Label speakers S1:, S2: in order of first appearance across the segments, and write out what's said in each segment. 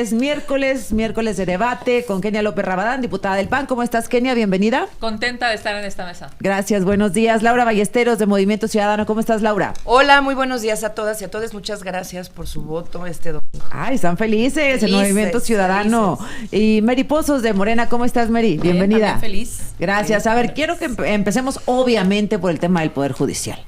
S1: Es miércoles de debate con Kenia López Rabadán, diputada del PAN. ¿Cómo estás, Kenia? Bienvenida.
S2: Contenta de estar en esta mesa.
S1: Gracias, buenos días. Laura Ballesteros, de Movimiento Ciudadano. ¿Cómo estás, Laura?
S3: Hola, muy buenos días a todas y a todos. Muchas gracias por su voto este domingo.
S1: Ay, están felices el Movimiento Ciudadano. Felices. Y Mary Pozos, de Morena. ¿Cómo estás, Mary? Bienvenida.
S2: Feliz.
S1: Gracias. A ver, quiero que empecemos obviamente por el tema del Poder Judicial.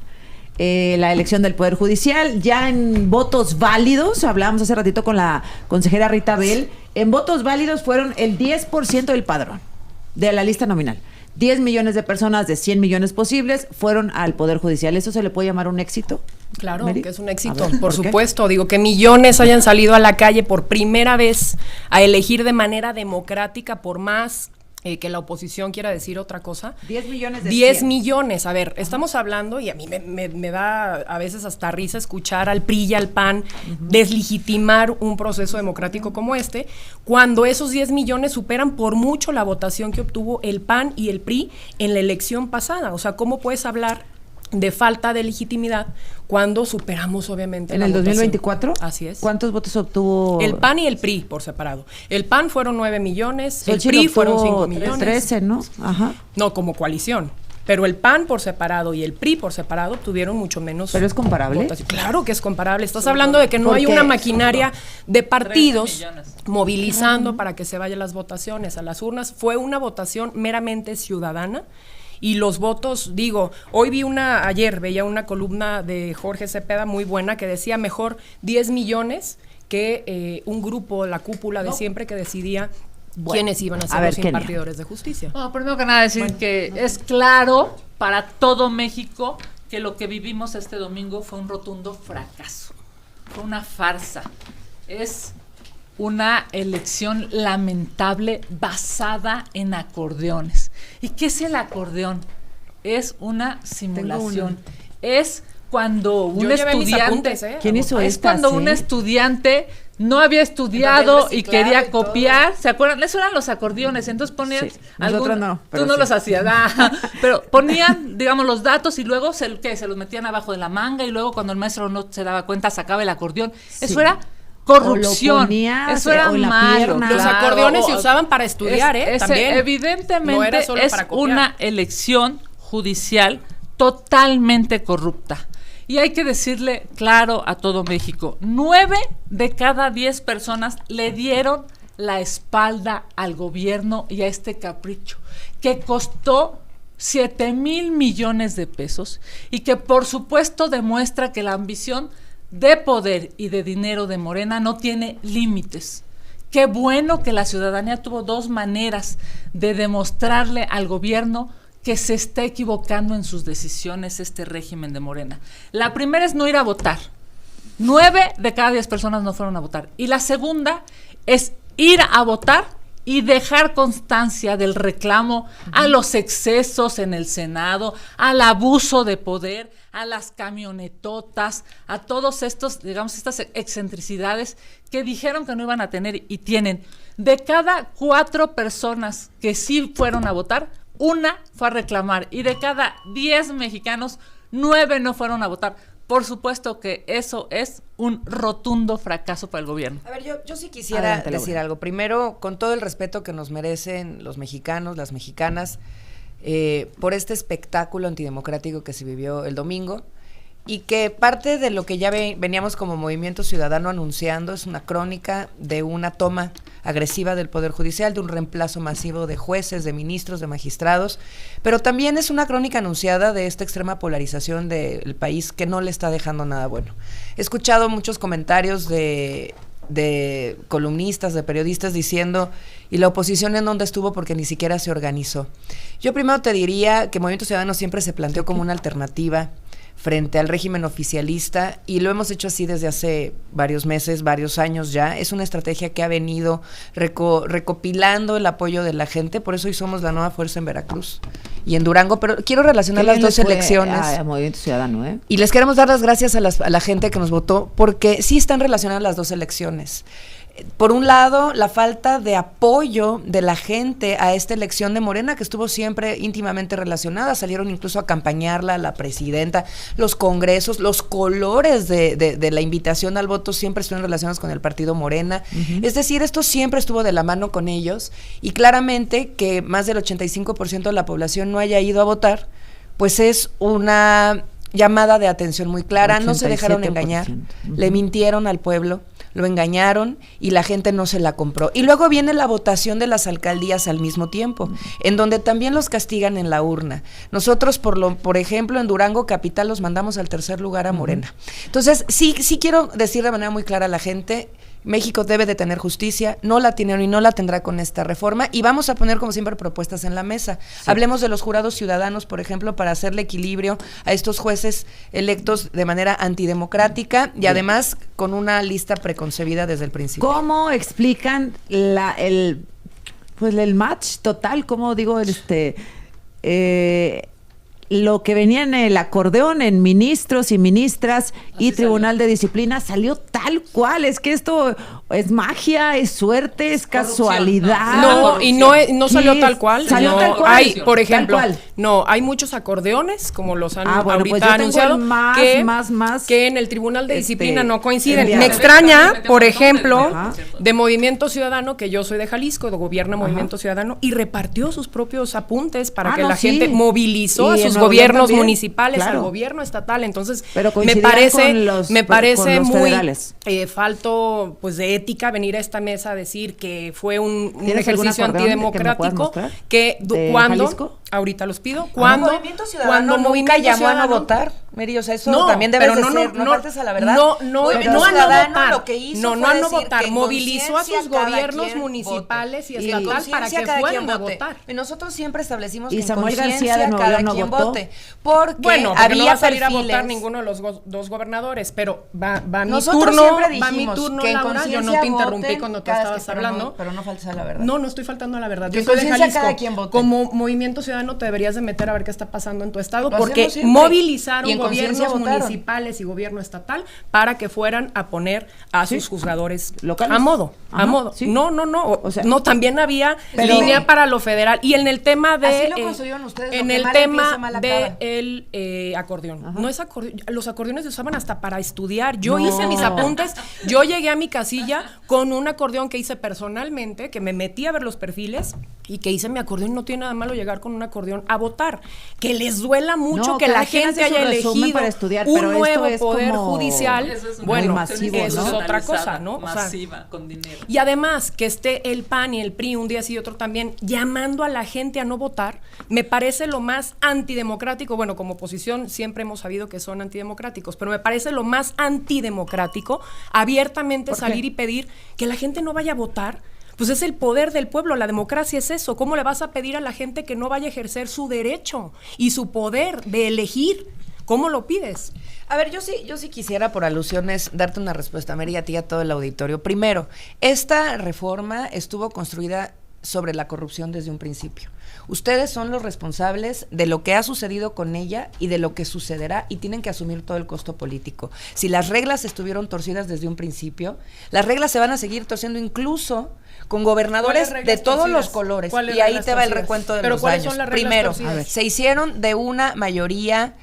S1: La elección del Poder Judicial, ya en votos válidos, hablábamos hace ratito con la consejera Rita Bell, en votos válidos fueron el 10% del padrón, de la lista nominal. 10 millones de personas de 100 millones posibles fueron al Poder Judicial. ¿Eso se le puede llamar un éxito?
S3: Claro, ¿Mary? Que es un éxito, por supuesto. Digo, que millones hayan salido a la calle por primera vez a elegir de manera democrática, por más que la oposición quiera decir otra cosa.
S1: 10 millones de
S3: 10
S1: 100.
S3: millones. A ver, estamos hablando, y a mí me da a veces hasta risa escuchar al PRI y al PAN deslegitimar un proceso democrático como este, cuando esos 10 millones superan por mucho la votación que obtuvo el PAN y el PRI en la elección pasada. O sea, ¿cómo puedes hablar de falta de legitimidad cuando superamos obviamente
S1: la votación? ¿En el 2024?
S3: Así es.
S1: ¿Cuántos votos obtuvo?
S3: El PAN y el PRI por separado. El PAN fueron 9 millones, el PRI fueron 5 millones.
S1: 13, ¿no? Ajá.
S3: No, como coalición. Pero el PAN por separado y el PRI por separado tuvieron mucho menos.
S1: ¿Pero es comparable?
S3: Votación. Claro que es comparable. Estás hablando de que no hay una maquinaria de partidos movilizando para que se vayan las votaciones a las urnas. Fue una votación meramente ciudadana. Y los votos, digo, ayer veía una columna de Jorge Cepeda muy buena que decía mejor 10 millones que un grupo, la cúpula de siempre, que decidía quiénes iban a ser los impartidores de justicia.
S2: Bueno, primero que nada decir que es claro para todo México que lo que vivimos este domingo fue un rotundo fracaso, fue una farsa, es una elección lamentable basada en acordeones. ¿Y qué es el acordeón? Es una simulación. Es cuando un estudiante...
S1: ¿Quién hizo
S2: es cuando un estudiante no había estudiado y quería copiar. ¿Se acuerdan? Eso eran los acordeones. Entonces ponían...
S1: Sí, nosotros no.
S2: Tú no los hacías. Pero ponían, digamos, los datos y luego se los metían abajo de la manga y luego cuando el maestro no se daba cuenta sacaba el acordeón. Sí. Eso era corrupción, eso era malo.
S3: Los acordeones se usaban para estudiar, también.
S2: Evidentemente no era solo es para una elección judicial totalmente corrupta. Y hay que decirle claro a todo México, 9 de cada 10 personas le dieron la espalda al gobierno y a este capricho, que costó 7,000 millones de pesos y que por supuesto demuestra que la ambición de poder y de dinero de Morena no tiene límites. Qué bueno que la ciudadanía tuvo 2 maneras de demostrarle al gobierno que se está equivocando en sus decisiones este régimen de Morena. La primera es no ir a votar. 9 de cada 10 personas no fueron a votar. Y la segunda es ir a votar y dejar constancia del reclamo a los excesos en el Senado, al abuso de poder, a las camionetotas, a todos estos, digamos, estas excentricidades que dijeron que no iban a tener y tienen. De cada 4 personas que sí fueron a votar, 1 fue a reclamar, y de cada 10 mexicanos, 9 no fueron a votar. Por supuesto que eso es un rotundo fracaso para el gobierno.
S3: A ver, yo sí quisiera decir algo. Primero, con todo el respeto que nos merecen los mexicanos, las mexicanas, por este espectáculo antidemocrático que se vivió el domingo, y que parte de lo que ya veníamos como Movimiento Ciudadano anunciando es una crónica de una toma agresiva del Poder Judicial, de un reemplazo masivo de jueces, de ministros, de magistrados, pero también es una crónica anunciada de esta extrema polarización del país que no le está dejando nada bueno. He escuchado muchos comentarios de columnistas, de periodistas diciendo, ¿y la oposición en dónde estuvo? Porque ni siquiera se organizó. Yo primero te diría que Movimiento Ciudadano siempre se planteó como una alternativa frente al régimen oficialista, y lo hemos hecho así desde hace varios meses, varios años ya. Es una estrategia que ha venido recopilando el apoyo de la gente, por eso hoy somos la nueva fuerza en Veracruz y en Durango, pero quiero relacionar las 2 elecciones.
S1: A Movimiento Ciudadano,
S3: Y les queremos dar las gracias a la gente que nos votó, porque sí están relacionadas las 2 elecciones. Por un lado, la falta de apoyo de la gente a esta elección de Morena, que estuvo siempre íntimamente relacionada. Salieron incluso a acompañarla, la presidenta, los congresos, los colores de la invitación al voto siempre estuvieron relacionados con el partido Morena. Es decir, esto siempre estuvo de la mano con ellos, y claramente que más del 85% de la población no haya ido a votar, pues es una llamada de atención muy clara. No se dejaron engañar, le mintieron al pueblo, lo engañaron y la gente no se la compró. Y luego viene la votación de las alcaldías al mismo tiempo, en donde también los castigan en la urna. Nosotros, por ejemplo, en Durango capital los mandamos al tercer lugar a Morena. Entonces, sí quiero decir de manera muy clara a la gente: México debe de tener justicia, no la tiene y no la tendrá con esta reforma, y vamos a poner, como siempre, propuestas en la mesa. Sí. Hablemos de los jurados ciudadanos, por ejemplo, para hacerle equilibrio a estos jueces electos de manera antidemocrática y además con una lista preconcebida desde el principio.
S1: ¿Cómo explican el match total? ¿Cómo digo, lo que venía en el acordeón, en ministros y ministras y Tribunal de Disciplina, salió tal cual? Es que esto es magia, es suerte, es casualidad.
S4: No, y no salió tal cual.
S1: Salió tal cual.
S4: Hay, por ejemplo, no, hay muchos acordeones, como los han ahorita
S1: pues
S4: anunciado, que en el Tribunal de Disciplina no coinciden. Me extraña, por ejemplo, de Movimiento Ciudadano, que yo soy de Jalisco, gobierna Movimiento Ciudadano, y repartió sus propios apuntes para que la gente movilizó a sus gobiernos municipales, al gobierno estatal. Entonces, me parece muy falto pues de ética venir a esta mesa a decir que fue un ejercicio antidemocrático, que cuando Jalisco? Ahorita los pido, cuando
S3: Movimiento llamó a no votar, Mary, o sea, eso también debe de ser, no faltes a la verdad.
S4: No a no votar, movilizó a sus gobiernos municipales y estatal para que fueran a votar.
S3: Nosotros siempre establecimos que
S1: en conciencia cada quien vote,
S4: porque no va a salir a votar ninguno de los dos gobernadores, pero va mi turno, Laura, yo no te interrumpí cuando tú estabas hablando.
S3: Pero no faltes a la verdad.
S4: No estoy faltando a la verdad. Yo soy de Jalisco. Como Movimiento Ciudadano te deberías de meter a ver qué está pasando en tu estado, porque movilizaron gobiernos municipales y gobierno estatal para que fueran a poner a sus juzgadores locales a modo. ¿Sí? No, o sea, no, también había línea para lo federal. Y en el tema de el acordeón. No es acordeón, los acordeones se usaban hasta para estudiar. Yo hice mis apuntes, yo llegué a mi casilla con un acordeón que hice personalmente, que me metí a ver los perfiles y que hice mi acordeón. No tiene nada malo llegar con un acordeón a votar. Que les duela mucho que la gente haya elegido
S1: para estudiar,
S4: un nuevo poder judicial. Bueno,
S1: masivo,
S4: eso es otra cosa, ¿no?
S2: Masiva, con dinero.
S4: Y además, que esté el PAN y el PRI un día sí y otro también llamando a la gente a no votar, me parece lo más antidemocrático. Bueno, como oposición siempre hemos sabido que son antidemocráticos, pero me parece lo más antidemocrático abiertamente salir y pedir que la gente no vaya a votar. Pues es el poder del pueblo, la democracia es eso. ¿Cómo le vas a pedir a la gente que no vaya a ejercer su derecho y su poder de elegir? ¿Cómo lo pides?
S3: A ver, yo sí quisiera, por alusiones, darte una respuesta, Mary, a ti y a todo el auditorio. Primero, esta reforma estuvo construida sobre la corrupción desde un principio. Ustedes son los responsables de lo que ha sucedido con ella y de lo que sucederá, y tienen que asumir todo el costo político. Si las reglas estuvieron torcidas desde un principio, las reglas se van a seguir torciendo incluso con gobernadores de todos los colores. Y ahí te va el recuento de los daños. Primero, se hicieron de una mayoría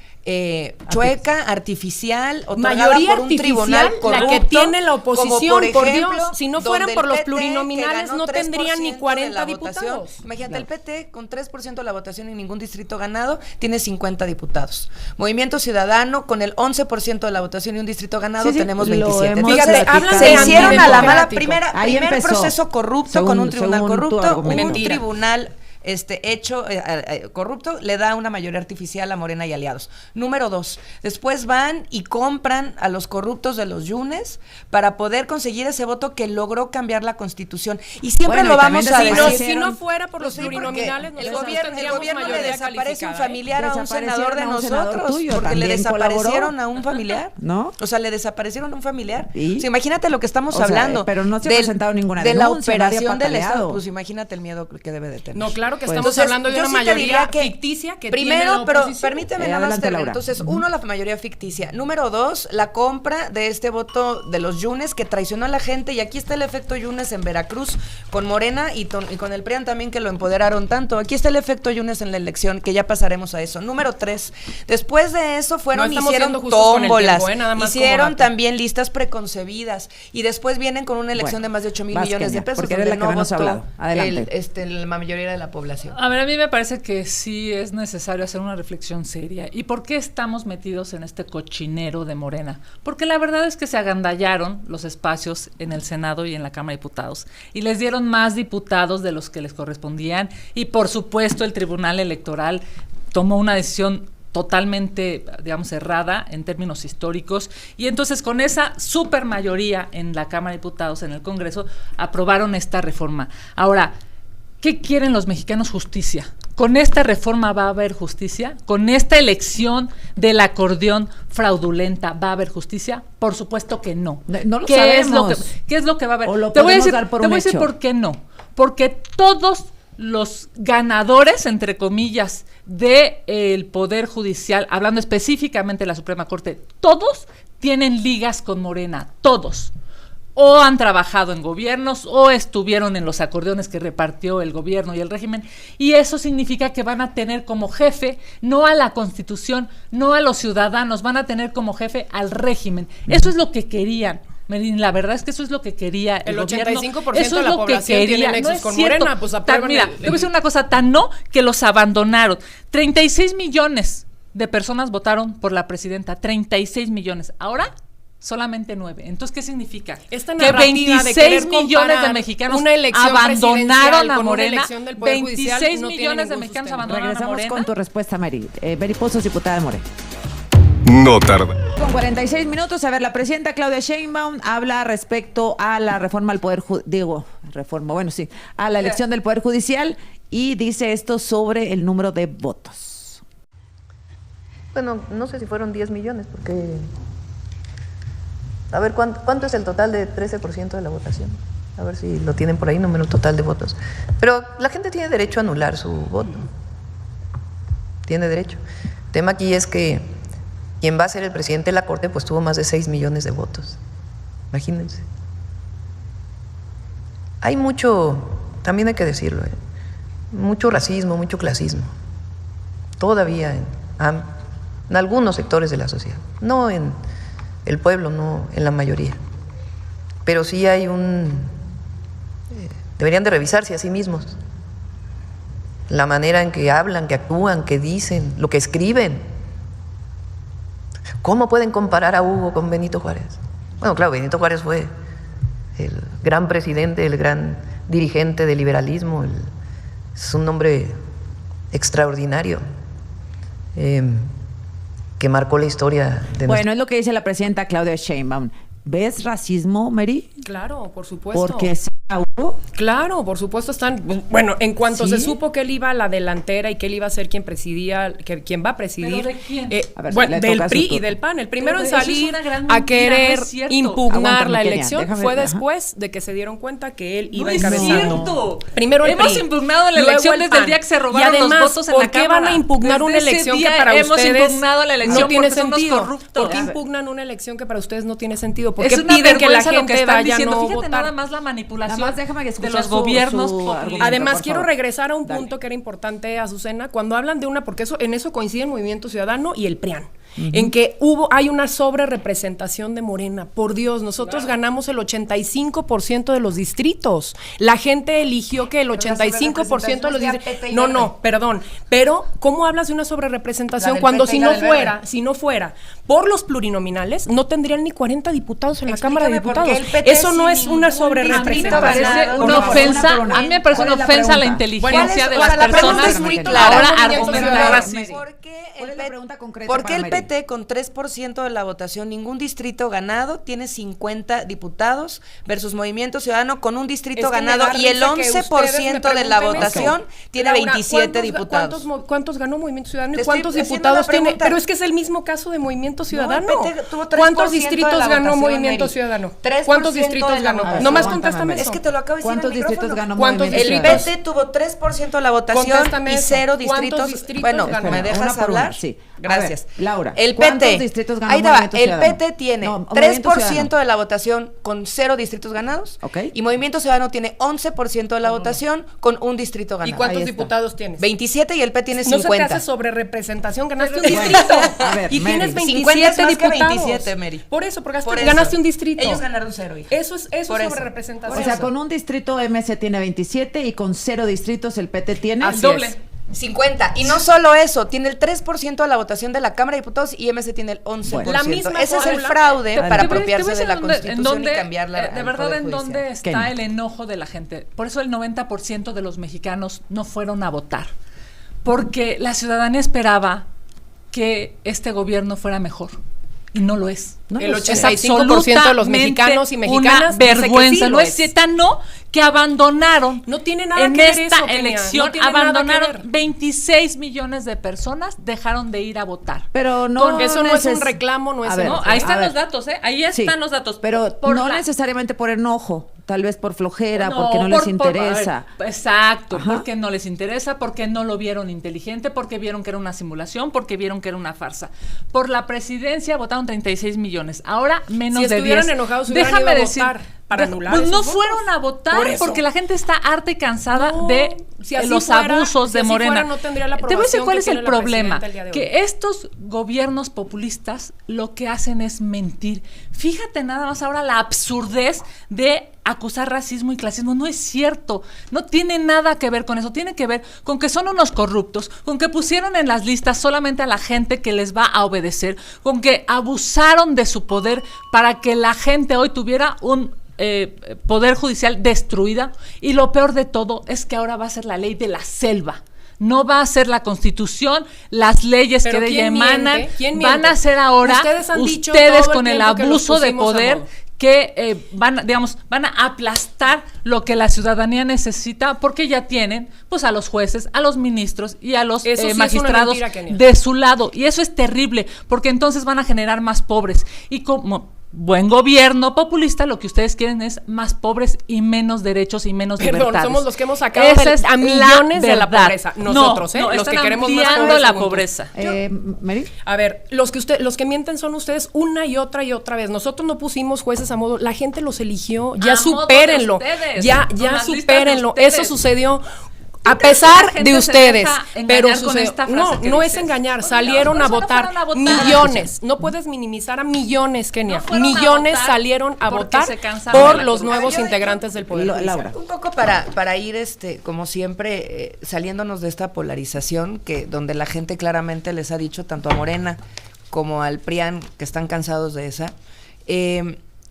S3: chueca, artificial,
S4: mayoría
S3: por un tribunal corrupto,
S4: la que tiene la oposición,
S3: por ejemplo,
S4: Dios, si no fueran por los plurinominales no tendrían ni 40 diputados.
S3: Imagínate, el PT con 3% de la votación y ningún distrito ganado tiene 50 diputados. Movimiento Ciudadano con el 11% de la votación y un distrito ganado tenemos 27.
S4: Fíjate,
S3: se hicieron a la mala primer proceso corrupto con un tribunal corrupto, un tribunal hecho corrupto le da una mayoría artificial a Morena y aliados. Número 2, después van y compran a los corruptos de los Yunes para poder conseguir ese voto que logró cambiar la Constitución. Y siempre lo vamos a decir.
S4: Si no fuera por los plurinominales,
S3: el gobierno le desaparece un familiar a un senador de nosotros, porque le desaparecieron a un familiar, ¿no? O sea, le desaparecieron a un familiar. O sea, imagínate lo que estamos hablando.
S1: Pero no se ha presentado ninguna denuncia
S3: de la operación del Estado. Pues imagínate el miedo que debe de tener.
S4: No, claro claro que estamos hablando de una mayoría ficticia que
S3: primero, pero permíteme nada más terminar. Entonces, uno, la mayoría ficticia. Número 2, la compra de este voto de los Yunes que traicionó a la gente. Y aquí está el efecto Yunes en Veracruz con Morena y con el PRIAN también, que lo empoderaron tanto. Aquí está el efecto Yunes en la elección, que ya pasaremos a eso. Número 3, después de eso hicieron tómbolas, hicieron también listas preconcebidas y después vienen con una elección de más de 8,000 millones de pesos,
S1: porque era la que menos hablado. Adelante.
S3: La mayoría de la población.
S2: A ver, a mí me parece que sí es necesario hacer una reflexión seria. ¿Y por qué estamos metidos en este cochinero de Morena? Porque la verdad es que se agandallaron los espacios en el Senado y en la Cámara de Diputados y les dieron más diputados de los que les correspondían, y por supuesto el Tribunal Electoral tomó una decisión totalmente, digamos, errada en términos históricos, y entonces con esa super mayoría en la Cámara de Diputados, en el Congreso, aprobaron esta reforma. Ahora, ¿qué quieren los mexicanos? Justicia. ¿Con esta reforma va a haber justicia? ¿Con esta elección del acordeón fraudulenta va a haber justicia? Por supuesto que no.
S1: No lo sabemos.
S2: ¿Qué es lo que va a haber?
S1: O lo podemos dar por un hecho.
S2: Te voy a decir por qué no. Porque todos los ganadores, entre comillas, del Poder Judicial, hablando específicamente de la Suprema Corte, todos tienen ligas con Morena, todos. O han trabajado en gobiernos, o estuvieron en los acordeones que repartió el gobierno y el régimen, y eso significa que van a tener como jefe, no a la Constitución, no a los ciudadanos, van a tener como jefe al régimen. Eso es lo que querían. La verdad es que eso es lo que quería el gobierno.
S4: 85% eso de la población tiene nexos con Morena, pues aprueban.
S2: Mira, te voy a decir una cosa, tan no que los abandonaron. 36 millones de personas votaron por la presidenta, 36 millones. Ahora, solamente 9. Entonces, ¿qué significa?
S4: Esta
S2: que 26 millones de mexicanos abandonaron a Morena. 26 millones de mexicanos abandonaron a Morena.
S1: Regresamos con tu respuesta, Mary. Mary Pozos, diputada de Morena.
S5: No tarda.
S1: Con 46 minutos, a ver, la presidenta Claudia Sheinbaum habla respecto a la reforma al Poder a la elección del Poder Judicial, y dice esto sobre el número de votos.
S6: Bueno, no sé si fueron 10 millones, porque... A ver, ¿cuánto es el total de 13% de la votación? A ver si lo tienen por ahí, número total de votos. Pero la gente tiene derecho a anular su voto. Tiene derecho. El tema aquí es que quien va a ser el presidente de la Corte, pues tuvo más de 6 millones de votos. Imagínense. Hay mucho, también hay que decirlo, mucho racismo, mucho clasismo. Todavía en algunos sectores de la sociedad. No en el pueblo, no en la mayoría. Pero sí hay deberían de revisarse a sí mismos. La manera en que hablan, que actúan, que dicen, lo que escriben. ¿Cómo pueden comparar a Hugo con Benito Juárez? Bueno, claro, Benito Juárez fue el gran presidente, el gran dirigente del liberalismo. Es un hombre extraordinario que marcó la historia de
S1: Bueno, es lo que dice la presidenta Claudia Sheinbaum. ¿Ves racismo, Mary?
S4: Claro, por supuesto.
S1: Porque Hugo.
S4: Claro, por supuesto están. Bueno, en cuanto se supo que él iba a la delantera y que él iba a ser quien presidía, quien va a presidir.
S2: ¿Pero de quién?
S4: Bueno, del PRI y del PAN. El primero en salir a querer impugnar la elección fue después de que se dieron cuenta que él iba encabezando.
S2: ¡No es cierto!
S4: Primero el PRI.
S2: Hemos impugnado la elección desde el día que se robaron los votos en la Cámara.
S4: ¿Por qué van a impugnar una elección que para ustedes
S2: no
S4: tiene sentido? ¿Por qué impugnan una elección que para ustedes no tiene sentido? ¿Por qué piden que la gente vaya a no votar?
S2: Fíjate nada más la manipulación
S1: de
S2: los gobiernos.
S4: Además, quiero regresar a un punto que era importante, Azucena, cuando hablan de porque en eso coincide el Movimiento Ciudadano y el PRIAN. En que hay una sobrerepresentación de Morena. Por Dios, nosotros ganamos el 85% de los distritos. La gente eligió que el 85% de los distritos. No, perdón. Pero, ¿cómo hablas de una sobrerepresentación cuando si no fuera por los plurinominales, no tendrían ni 40 diputados en la Cámara de Diputados? Eso no es una sobrerepresentación.
S2: Una ofensa. A mí me parece una ofensa a la inteligencia de las personas.
S3: Ahora
S2: argumentar racismo.
S3: ¿Por qué el PT con 3% de la votación, ningún distrito ganado, tiene 50 diputados versus Movimiento Ciudadano con un distrito ganado y el 11% de la votación tiene 27 diputados.
S4: ¿Cuántos ganó Movimiento Ciudadano y cuántos diputados tiene? Pero es que es el mismo caso de Movimiento Ciudadano. ¿Cuántos distritos ganó Movimiento Ciudadano? ¿Cuántos distritos ganó? Nomás contéstame eso.
S3: Es que te lo acabo de decir.
S1: ¿Cuántos distritos ganó Movimiento
S3: Ciudadano? El PT tuvo 3% de la votación y 0 distritos. Bueno, ¿me dejas hablar?
S1: Sí.
S3: Gracias.
S1: Ver, Laura,
S3: el
S1: ¿cuántos
S3: PT,
S1: distritos ganó
S3: ahí te va, el
S1: Ciudadano?
S3: PT tiene 3% de la votación con 0 distritos ganados, y Movimiento Ciudadano tiene 11% de la votación con un distrito ganado.
S4: ¿Y cuántos diputados tienes?
S3: 27 y el PT tiene 50.
S4: No se te hace sobre representación, ganaste un distrito.
S1: A ver,
S4: y
S1: Mary,
S4: tienes 27 diputados.
S3: 27, Mary.
S4: Por eso, porque ganaste un distrito.
S3: Ellos ganaron 0, hija.
S4: Eso es sobre representación.
S1: O sea, con un distrito MC tiene 27 y con 0 distritos el PT tiene
S4: el
S3: doble. 50. Y no solo eso, tiene el 3% de la votación de la Cámara de Diputados y MC tiene el 11%.
S1: Bueno,
S4: la misma
S3: ese es el fraude para apropiarse de la Constitución y cambiarla.
S2: De verdad, ¿en dónde está el enojo de la gente? Por eso el 90% de los mexicanos no fueron a votar. Porque la ciudadanía esperaba que este gobierno fuera mejor. Y no lo es.
S4: No, el 85% de los mexicanos y mexicanas
S2: una vergüenza. Sí, no es tan que abandonaron.
S4: No tiene nada
S2: en
S4: que ver
S2: esta
S4: eso,
S2: elección,
S4: no
S2: abandonaron 26 millones de personas, dejaron de ir a votar.
S1: Pero no,
S4: eso no es un reclamo, no es
S2: no, ahí están los datos, ahí están los datos.
S1: Pero no necesariamente por enojo, tal vez por flojera, porque no les interesa.
S2: Exacto, porque no les interesa, porque no lo vieron inteligente, porque vieron que era una simulación, porque vieron que era una farsa. Por la presidencia votaron 36 millones. Ahora menos de 10.
S4: Si estuvieran enojados, hubieran ido a votar para anular
S2: pues no fueron a votar porque la gente está harta y cansada de los abusos de Morena.
S4: No tendría la
S2: te voy a decir cuál es el problema,
S4: el
S2: que estos gobiernos populistas lo que hacen es mentir. Fíjate nada más ahora la absurdez de acusar racismo y clasismo. No es cierto, no tiene nada que ver con eso, tiene que ver con que son unos corruptos, con que pusieron en las listas solamente a la gente que les va a obedecer, con que abusaron de su poder para que la gente hoy tuviera un poder judicial destruida, y lo peor de todo es que ahora va a ser la ley de la selva. No va a ser la Constitución, las leyes que de ella emanan, van a ser ahora ustedes con el abuso de poder que van a aplastar lo que la ciudadanía necesita, porque ya tienen pues a los jueces, a los ministros y a los magistrados de su lado, y eso es terrible, porque entonces van a generar más pobres, y como buen gobierno populista, lo que ustedes quieren es más pobres y menos derechos y menos libertades.
S4: Somos los que hemos sacado a millones de la pobreza. Nosotros, los que queremos más pobres
S2: la pobreza.
S1: ¿Mary?
S4: A ver, los que mienten son ustedes una y otra vez. Nosotros no pusimos jueces a modo, la gente los eligió. Ya supérenlo. Ya supérenlo. Eso sucedió. A pesar de ustedes, pero no es engañar, salieron a votar millones, no puedes minimizar a millones, Kenia, millones salieron a votar por los nuevos integrantes del Poder Judicial.
S3: Un poco para ir, como siempre, saliéndonos de esta polarización, que donde la gente claramente les ha dicho, tanto a Morena como al PRIAN, que están cansados de esa,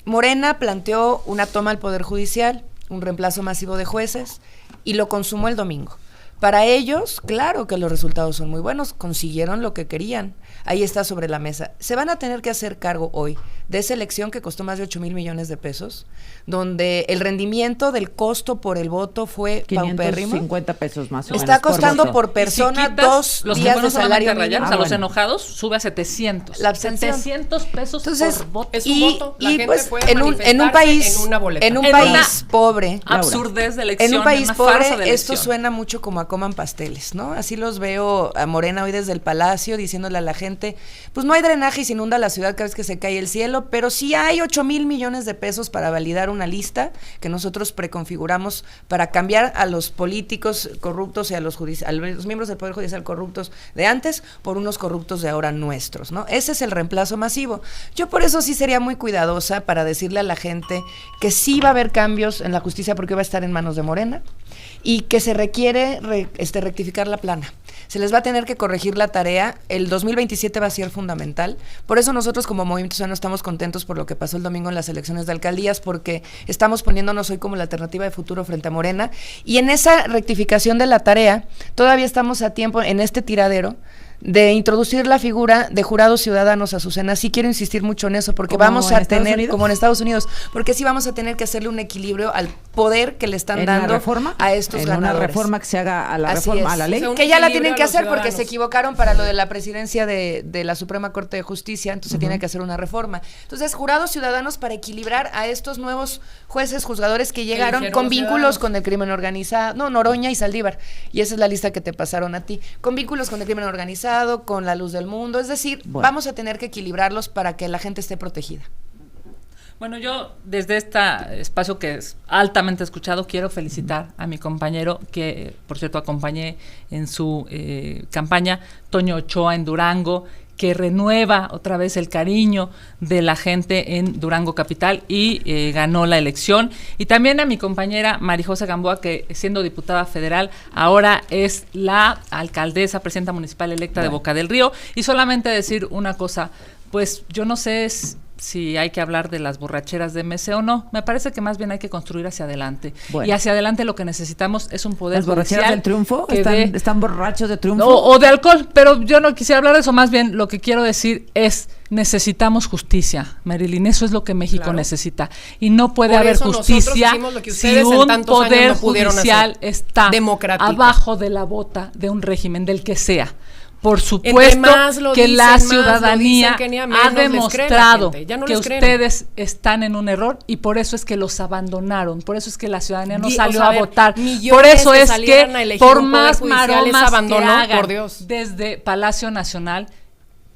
S3: Morena planteó una toma al Poder Judicial, un reemplazo masivo de jueces, y lo consumó el domingo. Para ellos, claro que los resultados son muy buenos, consiguieron lo que querían. Ahí está sobre la mesa. Se van a tener que hacer cargo hoy de esa elección que costó más de 8,000 millones de pesos, donde el rendimiento del costo por el voto fue paupérrimo.
S1: 550 pesos más o menos.
S3: Está costando por persona 2 días de salario
S2: mínimo. A los enojados sube a 700.
S3: La abstención.
S2: 700 pesos por voto.
S4: Es un voto. La gente
S3: pues
S4: fue
S3: en un país
S4: en una boleta.
S3: En un país pobre.
S2: Absurdez de elección.
S3: En un país pobre, esto suena mucho como a coman pasteles, ¿no? Así los veo a Morena hoy desde el Palacio diciéndole a la gente, pues no hay drenaje y se inunda la ciudad cada vez que se cae el cielo, pero sí hay 8,000 millones de pesos para validar una lista que nosotros preconfiguramos para cambiar a los políticos corruptos y a los miembros del Poder Judicial corruptos de antes por unos corruptos de ahora nuestros, ¿no? Ese es el reemplazo masivo. Yo por eso sí sería muy cuidadosa para decirle a la gente que sí va a haber cambios en la justicia porque va a estar en manos de Morena y que se requiere rectificar la plana. Se les va a tener que corregir la tarea. El 2027 va a ser fundamental. Por eso nosotros como Movimiento Ciudadano estamos contentos por lo que pasó el domingo en las elecciones de alcaldías, porque estamos poniéndonos hoy como la alternativa de futuro frente a Morena. Y en esa rectificación de la tarea, todavía estamos a tiempo en este tiradero de introducir la figura de jurados ciudadanos, Azucena. Sí quiero insistir mucho en eso, porque vamos a tener, como en Estados Unidos, porque sí vamos a tener que hacerle un equilibrio al poder que le están dando a estos ganadores.
S1: Una reforma que se haga a la reforma, a la ley.
S3: O sea, que ya la tienen que hacer porque se equivocaron para lo de la presidencia de la Suprema Corte de Justicia, entonces tiene que hacer una reforma. Entonces, jurados ciudadanos para equilibrar a estos nuevos jueces, juzgadores que llegaron con vínculos con el crimen organizado, Noroña y Saldívar, y esa es la lista que te pasaron a ti, con vínculos con el crimen organizado, con la luz del mundo, es decir, vamos a tener que equilibrarlos para que la gente esté protegida.
S2: Bueno, yo desde este espacio que es altamente escuchado quiero felicitar a mi compañero que, por cierto, acompañé en su campaña, Toño Ochoa en Durango, que renueva otra vez el cariño de la gente en Durango Capital y ganó la elección. Y también a mi compañera Marijosa Gamboa, que siendo diputada federal, ahora es la alcaldesa, presidenta municipal electa de Boca del Río. Y solamente decir una cosa, pues yo no sé si hay que hablar de las borracheras de MC o no. Me parece que más bien hay que construir hacia adelante. Y hacia adelante lo que necesitamos es un poder judicial. ¿Las borracheras
S1: del triunfo? ¿Están borrachos de triunfo?
S2: O de alcohol, pero yo no quisiera hablar de eso. Más bien lo que quiero decir es, necesitamos justicia, Marilyn. Eso es lo que México necesita. Y no puede haber justicia si un poder judicial está abajo de la bota de un régimen, del que sea. Por supuesto que la ciudadanía ha demostrado que ustedes están en un error y por eso es que los abandonaron, por eso es que la ciudadanía no salió a votar, por eso es que por más maromas que hagan desde Palacio Nacional,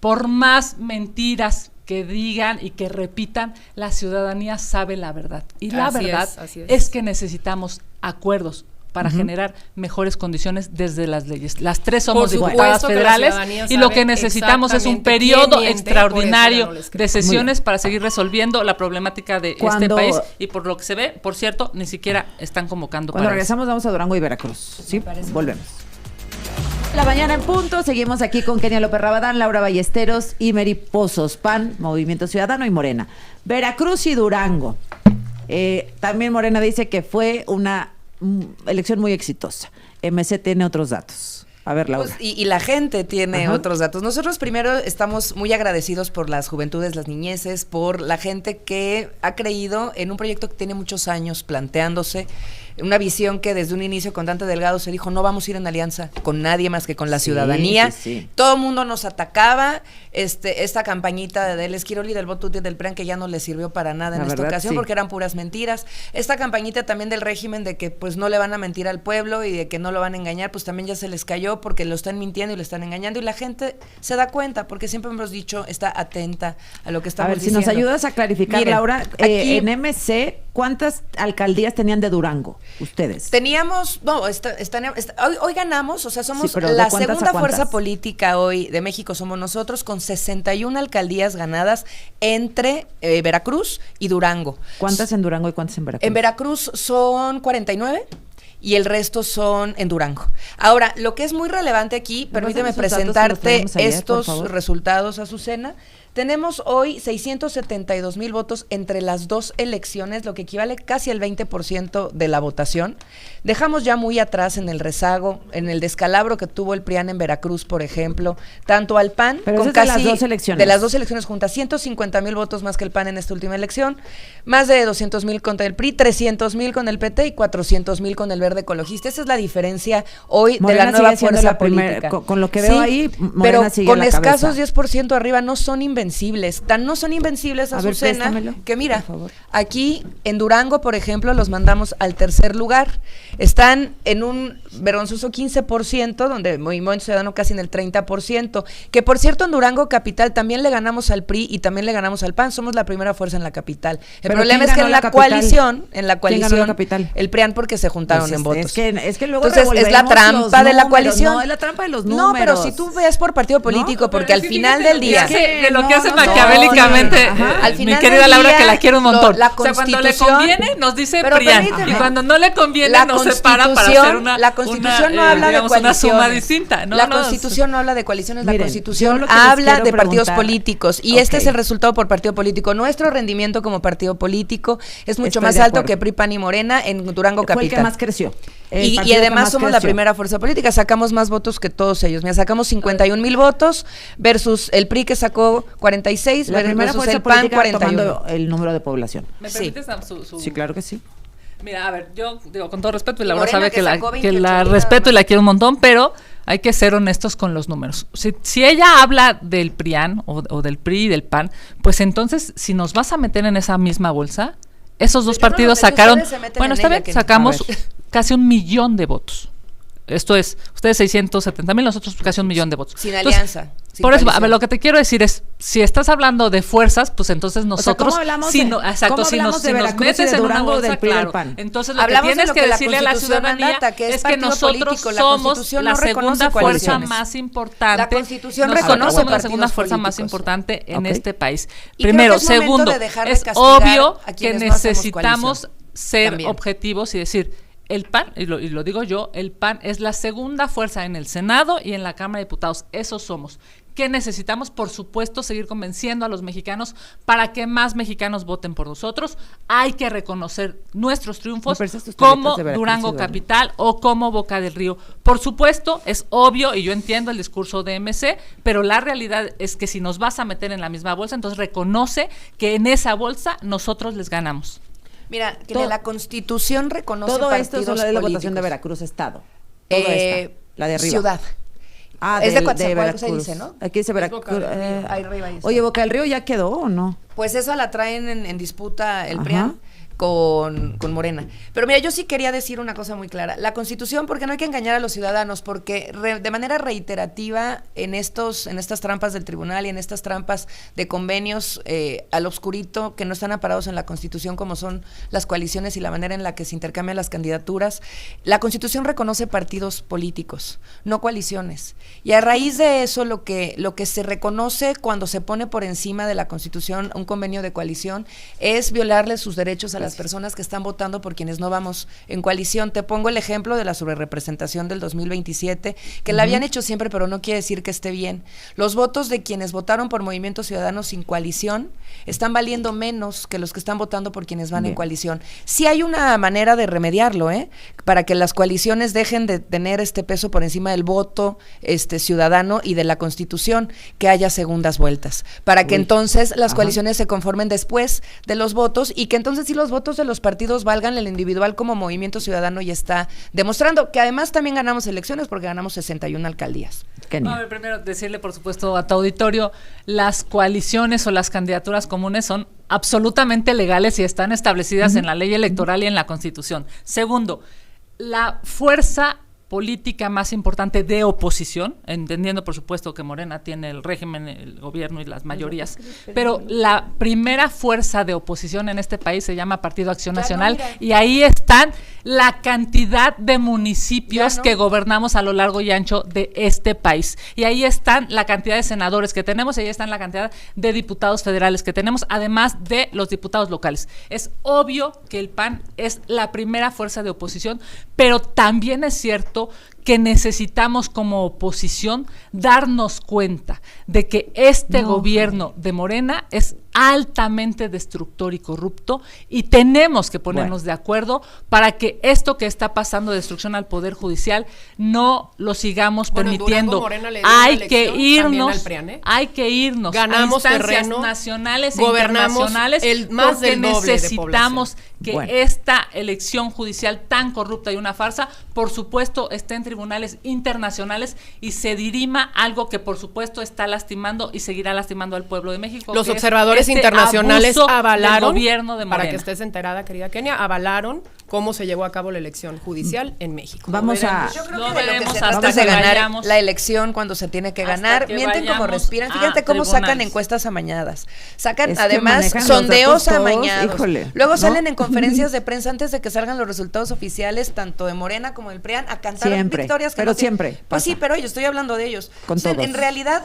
S2: por más mentiras que digan y que repitan, la ciudadanía sabe la verdad. Y la verdad es que necesitamos acuerdos para generar mejores condiciones desde las leyes. Las tres somos diputadas federales y lo que necesitamos es un periodo extraordinario de sesiones para seguir resolviendo la problemática de este país y por lo que se ve, por cierto, ni siquiera están convocando
S1: para regresamos, vamos a Durango y Veracruz. ¿Sí? Volvemos. La mañana en punto, seguimos aquí con Kenia López Rabadán, Laura Ballesteros y Mary Pozos, PAN, Movimiento Ciudadano y Morena. Veracruz y Durango. También Morena dice que fue una elección muy exitosa. MC tiene otros datos. A ver, Laura.
S3: Pues, y la gente tiene otros datos. Nosotros primero estamos muy agradecidos por las juventudes, las niñeces, por la gente que ha creído en un proyecto que tiene muchos años planteándose, una visión que desde un inicio con Dante Delgado se dijo, no vamos a ir en alianza con nadie más que con la ciudadanía. Sí. Todo el mundo nos atacaba, esta campañita del Esquirol del voto útil del PRAN que ya no le sirvió para nada en esta ocasión porque eran puras mentiras. Esta campañita también del régimen de que pues no le van a mentir al pueblo y de que no lo van a engañar, pues también ya se les cayó porque lo están mintiendo y lo están engañando y la gente se da cuenta porque siempre hemos dicho, está atenta a lo que estamos diciendo.
S1: Si nos ayudas a clarificar, miren, Laura, aquí, en MC, ¿cuántas alcaldías tenían de Durango ustedes?
S3: Teníamos, hoy ganamos, o sea, somos la segunda fuerza política hoy de México, somos nosotros con 61 alcaldías ganadas entre Veracruz y Durango.
S1: ¿Cuántas en Durango y cuántas en Veracruz?
S3: En Veracruz son 49 y el resto son en Durango. Ahora, lo que es muy relevante aquí, permíteme presentarte estos resultados, Azucena. Tenemos hoy 672,000 votos entre las dos elecciones, lo que equivale casi al 20% de la votación. Dejamos ya muy atrás en el rezago, en el descalabro que tuvo el PRIAN en Veracruz, por ejemplo, tanto al PAN,
S1: con casi de
S3: las dos elecciones juntas, 150,000 votos más que el PAN en esta última elección, más de 200,000 contra el PRI, 300,000 con el PT y 400,000 con el Verde Ecologista. Esa es la diferencia hoy Morena de la nueva fuerza política.
S1: Con lo que veo ahí,
S3: Morena pero sigue con escasos 10% arriba no son invencibles. No son invencibles, Azucena, que mira, aquí en Durango, por ejemplo, los mandamos al tercer lugar. Están en un vergonzoso 15%, donde el Movimiento Ciudadano casi en el 30%, que por cierto en Durango Capital también le ganamos al PRI y también le ganamos al PAN, somos la primera fuerza en la capital. El problema es que en la coalición, el PRIAN porque se juntaron en votos.
S1: Es que luego
S3: entonces es la trampa de la coalición.
S1: No, es la trampa de los números.
S3: No, pero si tú ves por partido político, porque al final del día...
S2: de lo que hace maquiavélicamente, mi querida Laura, que la quiero un montón. O sea, cuando le conviene nos dice PRIAN y cuando no le conviene nos separa para hacer
S3: la Constitución no habla de coaliciones.
S2: Una suma distinta.
S3: La Constitución no habla de coaliciones, la Constitución habla de partidos políticos y este es el resultado por partido político. Nuestro rendimiento como partido político es mucho más alto que PRI, PAN y Morena en Durango Capital.
S1: ¿Fue el que más creció?
S3: Y además somos la primera fuerza política, sacamos más votos que todos ellos. Mira, sacamos 51,000 votos versus el PRI que sacó 46,
S1: la primera
S3: versus
S1: fuerza
S3: el PAN
S1: política
S3: 41.
S1: tomando el número de población.
S2: ¿Me permites
S1: Sí, claro que sí.
S2: Mira, a ver, yo digo con todo respeto, y Laura sabe que la respeto y la quiero un montón, pero hay que ser honestos con los números. Si ella habla del PRIAN o del PRI y del PAN, pues entonces, si nos vas a meter en esa misma bolsa, esos dos partidos sacaron, bueno, está bien, sacamos casi 1 millón de votos. Esto es, ustedes 670,000, nosotros casi 1 millón de votos.
S3: Sin alianza.
S2: Por eso, a ver, lo que te quiero decir es, si estás hablando de fuerzas, pues entonces nosotros,
S1: ¿cómo hablamos
S2: si
S1: de,
S2: no, exacto,
S1: ¿cómo
S2: si nos metes en una bolsa, claro, entonces lo que tienes que decirle a la ciudadanía es que nosotros somos la segunda fuerza más importante.
S3: La Constitución reconoce
S2: somos la segunda fuerza más importante en este país. Primero, segundo, es obvio que necesitamos ser objetivos y decir, el PAN, y lo digo yo, el PAN es la segunda fuerza en el Senado y en la Cámara de Diputados. Esos somos. ¿Qué necesitamos? Por supuesto, seguir convenciendo a los mexicanos para que más mexicanos voten por nosotros. Hay que reconocer nuestros triunfos como Durango Capital o como Boca del Río. Por supuesto, es obvio, y yo entiendo el discurso de MC, pero la realidad es que si nos vas a meter en la misma bolsa, entonces reconoce que en esa bolsa nosotros les ganamos.
S3: Mira, que la Constitución reconoce
S1: todo
S3: partidos
S1: esto es la de la votación de Veracruz, Estado. Todo esta, la de arriba.
S3: Ciudad.
S1: Es de Veracruz. Se dice, ¿no? Aquí dice Veracruz. Oye, Boca del Río ya quedó, ¿o no?
S3: Pues esa la traen en disputa el PRIAN con Morena. Pero mira, yo sí quería decir una cosa muy clara. La Constitución, porque no hay que engañar a los ciudadanos, porque de manera reiterativa en estas trampas del tribunal y en estas trampas de convenios al oscurito que no están amparados en la Constitución, como son las coaliciones y la manera en la que se intercambian las candidaturas, la Constitución reconoce partidos políticos, no coaliciones. Y a raíz de eso, lo que se reconoce cuando se pone por encima de la Constitución un convenio de coalición es violarle sus derechos a las personas que están votando por quienes no vamos en coalición. Te pongo el ejemplo de la sobrerepresentación del 2027, que la habían hecho siempre, pero no quiere decir que esté bien. Los votos de quienes votaron por Movimiento Ciudadano sin coalición están valiendo menos que los que están votando por quienes van en coalición. Sí hay una manera de remediarlo, para que las coaliciones dejen de tener este peso por encima del voto ciudadano y de la Constitución, que haya segundas vueltas, para que entonces las coaliciones se conformen después de los votos y que entonces sí los votos de los partidos valgan el individual, como Movimiento Ciudadano ya está demostrando, que además también ganamos elecciones porque ganamos 61 alcaldías.
S2: A ver, primero decirle, por supuesto, a tu auditorio, las coaliciones o las candidaturas comunes son absolutamente legales y están establecidas en la ley electoral y en la Constitución. Segundo, la fuerza política más importante de oposición, entendiendo por supuesto que Morena tiene el régimen, el gobierno y las mayorías, pero la primera fuerza de oposición en este país se llama Partido Acción Nacional, y ahí están la cantidad de municipios que gobernamos a lo largo y ancho de este país, y ahí están la cantidad de senadores que tenemos, y ahí están la cantidad de diputados federales que tenemos, además de los diputados locales. Es obvio que el PAN es la primera fuerza de oposición, pero también es cierto que necesitamos como oposición darnos cuenta de que este gobierno de Morena es altamente destructor y corrupto, y tenemos que ponernos de acuerdo para que esto que está pasando, destrucción al Poder Judicial, no lo sigamos permitiendo. Hay que irnos
S4: ganamos
S2: a instancias
S4: terreno,
S2: nacionales e internacionales, porque necesitamos que esta elección judicial tan corrupta y una farsa, por supuesto, esté en tribunales internacionales y se dirima algo que por supuesto está lastimando y seguirá lastimando al pueblo de México.
S4: Los observadores internacionales avalaron,
S2: gobierno de Morena.
S4: para que estés enterada, querida Kenia, avalaron cómo se llevó a cabo la elección judicial en México.
S3: Yo creo que de lo que se trata es de ganar la elección cuando se tiene que ganar. Mienten como respiran. Fíjate cómo sacan encuestas amañadas. Sacan además sondeos amañados. Luego salen en conferencias de prensa antes de que salgan los resultados oficiales, tanto de Morena como del PRIAN, a cantar victorias.
S1: Pero siempre.
S3: Pues sí, pero yo estoy hablando de ellos.
S1: En
S3: realidad,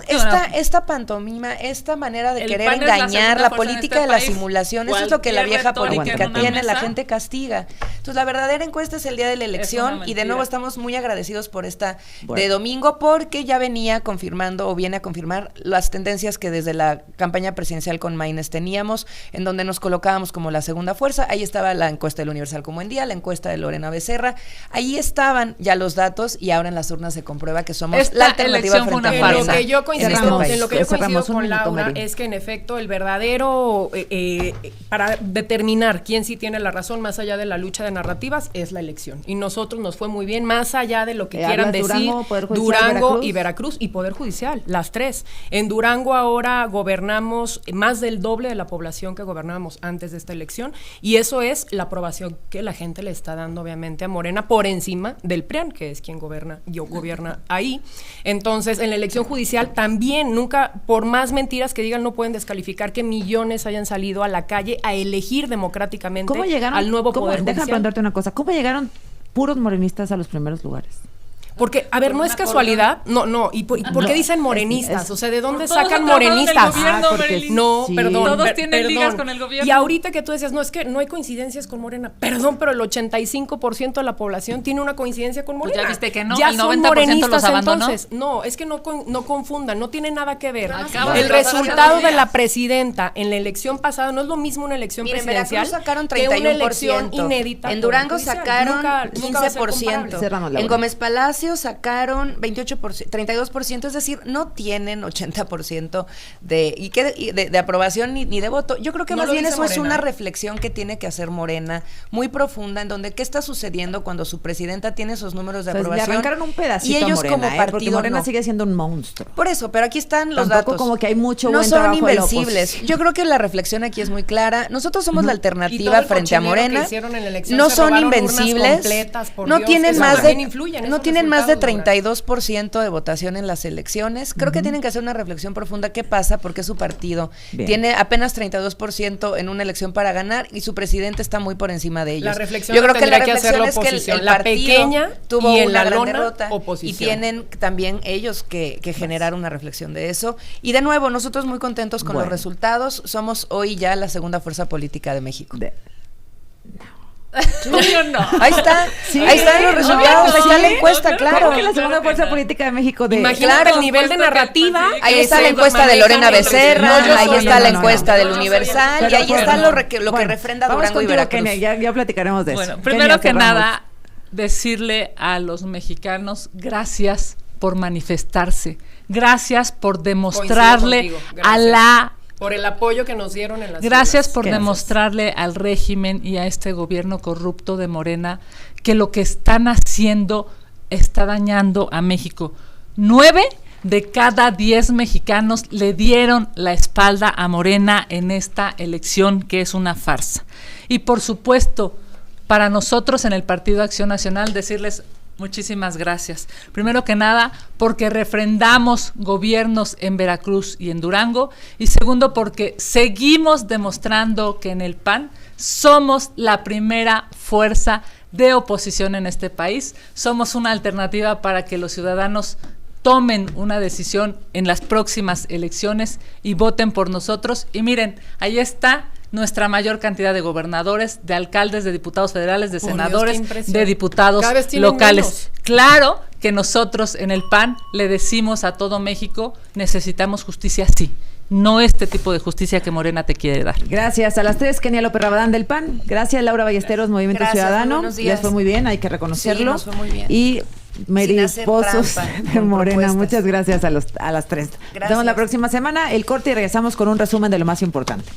S3: esta pantomima, esta manera de querer engañar, la política de la simulación, eso es lo que la vieja política tiene, la gente castiga. Entonces, la verdadera encuesta es el día de la elección y de nuevo estamos muy agradecidos por esta de domingo porque ya venía confirmando o viene a confirmar las tendencias que desde la campaña presidencial con Maínez teníamos, en donde nos colocábamos como la segunda fuerza. Ahí estaba la encuesta del Universal como en día, la encuesta de Lorena Becerra. Ahí estaban ya los datos y ahora en las urnas se comprueba que somos la alternativa frente a Morena.
S4: En lo que yo coincido con Laura es que en efecto el verdadero para determinar quién sí tiene la razón más allá de la lucha de narrativas es la elección. Y nosotros nos fue muy bien, más allá de lo que quieran decir, Durango y Veracruz y Poder Judicial, las tres. En Durango ahora gobernamos más del doble de la población que gobernábamos antes de esta elección y eso es la aprobación que la gente le está dando obviamente a Morena por encima del PRIAN, que es quien gobierna ahí. Entonces, en la elección judicial también nunca, por más mentiras que digan, no pueden descalificar que millones hayan salido a la calle a elegir democráticamente al nuevo Poder Judicial.
S1: Déjame preguntarte una cosa, ¿cómo llegaron puros morenistas a los primeros lugares?
S4: Porque, a ver, no es casualidad, ¿y por qué dicen morenistas? O sea, ¿de dónde sacan morenistas?
S2: Todos tienen ligas con el gobierno.
S4: Y ahorita que tú decías, no, es que no hay coincidencias con Morena. Perdón, pero el 85% de la población tiene una coincidencia con Morena.
S2: Pues ya viste que no,
S4: ya
S2: el
S4: 90%
S2: son morenistas los abandonó.
S4: Entonces, no, es que no confundan, no tiene nada que ver. El resultado de la presidenta en la elección pasada no es lo mismo una elección presidencial
S3: sacaron 31%,
S4: que una elección inédita.
S3: En Durango sacaron 15%. En Gómez Palacio sacaron 32%, es decir, no tienen 80% de aprobación ni de voto. Yo creo que más bien eso es una reflexión que tiene que hacer Morena, muy profunda, en donde qué está sucediendo cuando su presidenta tiene esos números de aprobación.
S1: Le arrancaron un pedacito
S3: y ellos
S1: a Morena,
S3: como partido
S1: porque Morena sigue siendo un monstruo.
S3: Por eso, pero aquí están los
S1: Tampoco
S3: datos.
S1: Como que hay mucho
S3: no
S1: buen
S3: son
S1: trabajo
S3: invencibles. Yo creo que la reflexión aquí es muy clara. Nosotros somos la alternativa frente a Morena. No son invencibles. No tienen más de 32% de votación en las elecciones. Creo que tienen que hacer una reflexión profunda. ¿Qué pasa? Porque su partido tiene apenas 32% en una elección para ganar y su presidente está muy por encima de ellos.
S4: La reflexión yo creo que la reflexión es que el
S3: la
S4: pequeña
S3: tuvo
S4: y en
S3: una
S4: la
S3: gran
S4: lona
S3: derrota
S4: oposición.
S3: Y tienen también ellos que generar una reflexión de eso. Y de nuevo, nosotros muy contentos con los resultados. Somos hoy ya la segunda fuerza política de México.
S2: No.
S3: Ahí están los resultados, ahí está la encuesta, claro.
S1: Que la segunda fuerza política de México
S4: Imagínate el nivel de narrativa.
S3: Ahí está la encuesta de Lorena Becerra, ahí está la encuesta del Universal, y ahí está lo que refrenda Durango y Veracruz.
S1: Ya platicaremos de eso.
S2: Bueno, primero que nada, decirle a los mexicanos gracias por manifestarse, gracias por demostrarle
S4: por el apoyo que nos dieron en las
S2: Gracias por demostrarle al régimen y a este gobierno corrupto de Morena que lo que están haciendo está dañando a México. 9 de cada 10 mexicanos le dieron la espalda a Morena en esta elección, que es una farsa. Y por supuesto, para nosotros en el Partido Acción Nacional, decirles muchísimas gracias. Primero que nada, porque refrendamos gobiernos en Veracruz y en Durango. Y segundo, porque seguimos demostrando que en el PAN somos la primera fuerza de oposición en este país. Somos una alternativa para que los ciudadanos tomen una decisión en las próximas elecciones y voten por nosotros. Y miren, ahí está nuestra mayor cantidad de gobernadores, de alcaldes, de diputados federales, de senadores, de diputados locales. Menos. Claro que nosotros en el PAN le decimos a todo México, necesitamos justicia, sí. No este tipo de justicia que Morena te quiere dar.
S1: Gracias a las tres, Kenia López Rabadán del PAN. Gracias, Laura Ballesteros, Movimiento Ciudadano. Les fue muy bien, hay que reconocerlo.
S3: Sí, nos fue muy bien.
S1: Y Mary Pozos de Morena. Muchas gracias a las tres. Nos vemos la próxima semana. El corte y regresamos con un resumen de lo más importante.